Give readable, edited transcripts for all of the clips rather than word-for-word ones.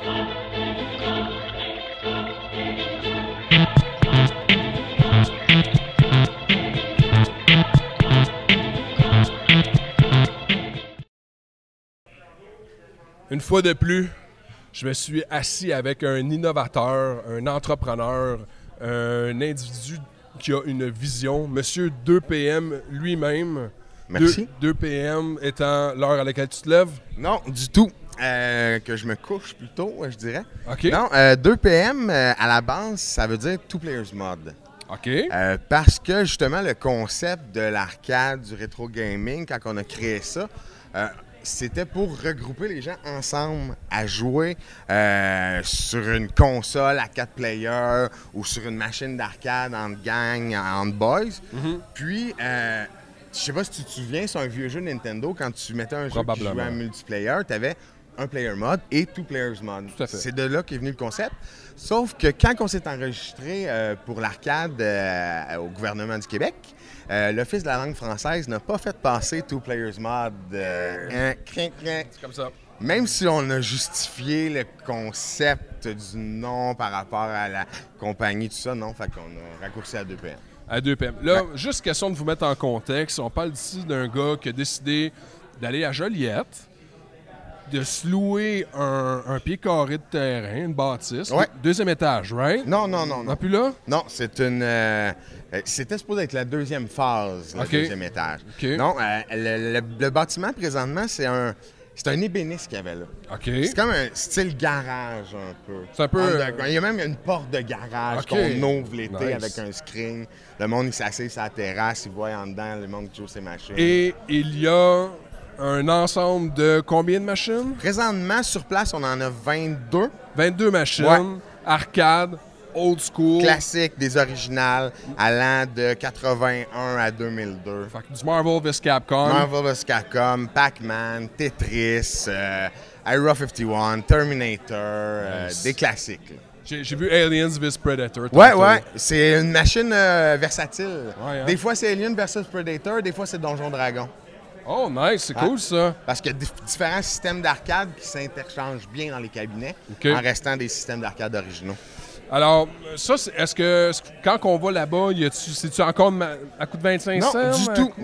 Une fois de plus, je me suis assis avec un innovateur, un entrepreneur, un individu qui a une vision, Monsieur 2PM lui-même. Merci. 2PM étant l'heure à laquelle tu te lèves? Non, du tout. Que je me couche plutôt, je dirais. OK. Non, 2PM, à la base, ça veut dire Two Players Mod. OK. Parce que, justement, le concept de l'arcade, du rétro gaming, quand on a créé ça, c'était pour regrouper les gens ensemble à jouer sur une console à 4 players ou sur une machine d'arcade en gang, en boys. Puis, je sais pas si tu te souviens, c'est un vieux jeu Nintendo, quand tu mettais un jeu qui jouait en multiplayer, tu avais un player mode et two players mode. Tout à fait. C'est de là qu'est venu le concept. Sauf que quand on s'est enregistré pour l'arcade au gouvernement du Québec, l'Office de la langue française n'a pas fait passer two players mode. C'est comme ça. Même si on a justifié le concept du nom par rapport à la compagnie, tout ça, non, fait qu'on a raccourci à 2PM. À 2PM. Là, juste question de vous mettre en contexte. On parle ici d'un gars qui a décidé d'aller à Joliette, de se louer un pied carré de terrain, une bâtisse. Ouais. Deuxième étage, right? Non. Non plus là? Non, c'est une... c'était supposé être la deuxième phase, le deuxième étage. OK. Non, le bâtiment, présentement, c'est un ébéniste qu'il y avait là. OK. C'est comme un style garage, un peu. C'est un peu... Il y a même une porte de garage qu'on ouvre l'été avec un screen. Le monde, il s'assied sur la terrasse, il voit en dedans le monde qui joue ses machines. Et il y a un ensemble de combien de machines? Présentement, sur place, on en a 22. 22 machines, arcade, old school. Classiques, des originales, allant de 81 à 2002. Fait que du Marvel vs Capcom. Marvel vs. Capcom, Pac-Man, Tetris, Area 51, Terminator, des classiques. Là. J'ai vu Aliens vs Predator. Ouais. C'est une machine versatile. Ouais, hein? Des fois, c'est Alien versus Predator, des fois, c'est Donjon Dragon. Oh, nice, c'est cool ça. Parce qu'il y a différents systèmes d'arcade qui s'interchangent bien dans les cabinets en restant des systèmes d'arcade originaux. Alors, ça, est-ce que quand on va là-bas, c'est-tu encore à coût de 25 cents? Non,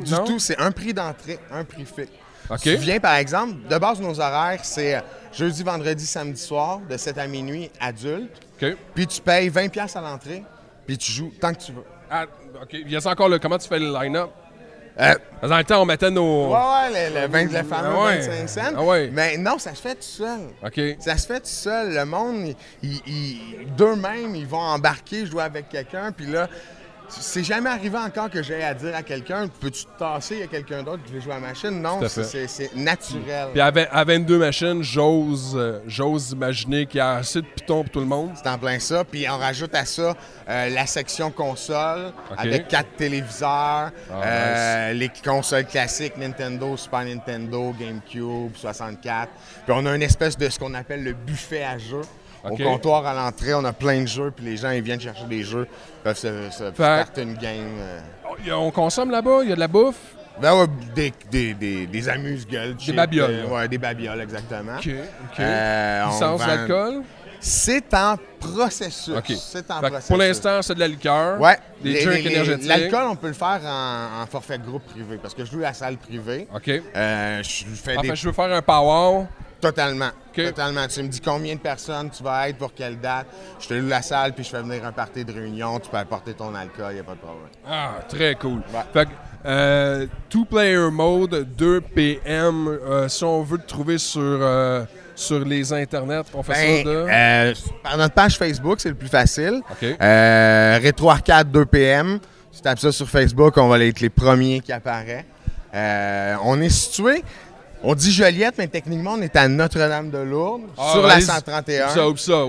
du tout. C'est un prix d'entrée, un prix fixe. OK. Tu viens, par exemple, de base, nos horaires, c'est jeudi, vendredi, samedi soir, de 7 à minuit, adulte. OK. Puis tu payes 20$ à l'entrée, puis tu joues tant que tu veux. Ah, OK. Il y a ça encore, comment tu fais le line-up? Dans le temps, on mettait nos... le fameux 25 cents. Ah ouais. Mais non, ça se fait tout seul. OK. Ça se fait tout seul. Le monde, d'eux-mêmes, ils vont embarquer, jouer avec quelqu'un, puis là, c'est jamais arrivé encore que j'ai à dire à quelqu'un, peux-tu te tasser, il y a quelqu'un d'autre qui veut jouer à la machine? Non, c'est naturel. Puis à 22 machines, j'ose imaginer qu'il y a assez de pitons pour tout le monde. C'est en plein ça. Puis on rajoute à ça la section console avec 4 téléviseurs, les consoles classiques Nintendo, Super Nintendo, GameCube, 64. Puis on a une espèce de ce qu'on appelle le buffet à jeux. Au comptoir à l'entrée, on a plein de jeux, puis les gens ils viennent chercher des jeux, peuvent se starter une game. On consomme là-bas, il y a de la bouffe? Ben ouais, des amuse-gueules. Des babioles. Ouais, des babioles, exactement. OK. Licence d'alcool? C'est en processus. OK. C'est en processus. Pour l'instant, c'est de la liqueur. Ouais. Des drinks énergétiques. L'alcool, on peut le faire en forfait groupe privé, parce que je loue la salle privée. OK. Je veux faire un power. Totalement. Okay. Totalement. Tu me dis combien de personnes tu vas être, pour quelle date. Je te loue la salle, puis je fais venir un party de réunion. Tu peux apporter ton alcool, il n'y a pas de problème. Ah, très cool. Ouais. Fait que, two-player mode, 2PM, si on veut te trouver sur les internets, on fait ça de... Par notre page Facebook, c'est le plus facile. OK. Rétro Arcade 2PM. Tu tapes ça sur Facebook, on va être les premiers qui apparaissent. On est situé... On dit Joliette, mais techniquement, on est à Notre-Dame-de-Lourdes, sur la 131. Oups ça.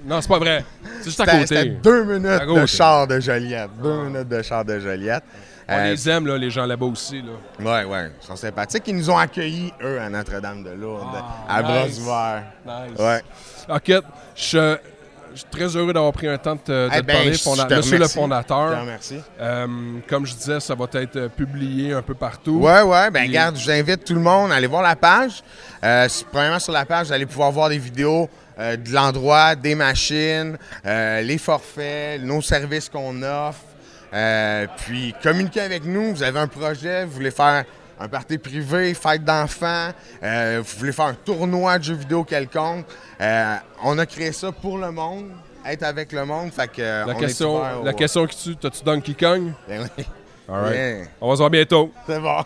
Non, c'est pas vrai. C'est juste à côté. C'était 2 minutes de char de Joliette. 2 minutes de char de Joliette. On les aime, là, les gens là-bas aussi. Là. Ouais. Ils sont sympathiques. Ils nous ont accueillis, eux, à Notre-Dame-de-Lourdes, à bras ouverts. Nice. Ouais. OK. je suis très heureux d'avoir pris un temps de te ben, parler, je te monsieur le remercie. fondateur. Je te remercie. Comme je disais, ça va être publié un peu partout. Ouais, ben Puis- regarde, j'invite tout le monde à aller voir la page. Premièrement, sur la page, vous allez pouvoir voir des vidéos de l'endroit, des machines, les forfaits, nos services qu'on offre. Puis communiquez avec nous. Vous avez un projet, vous voulez faire un party privé, fête d'enfants, vous voulez faire un tournoi de jeux vidéo quelconque. On a créé ça pour le monde, être avec le monde. Fait que, La on question, est ouvert la question qui tue, t'as-tu Donkey Kong? Ben oui. All right. Bien. On va se voir bientôt. C'est bon.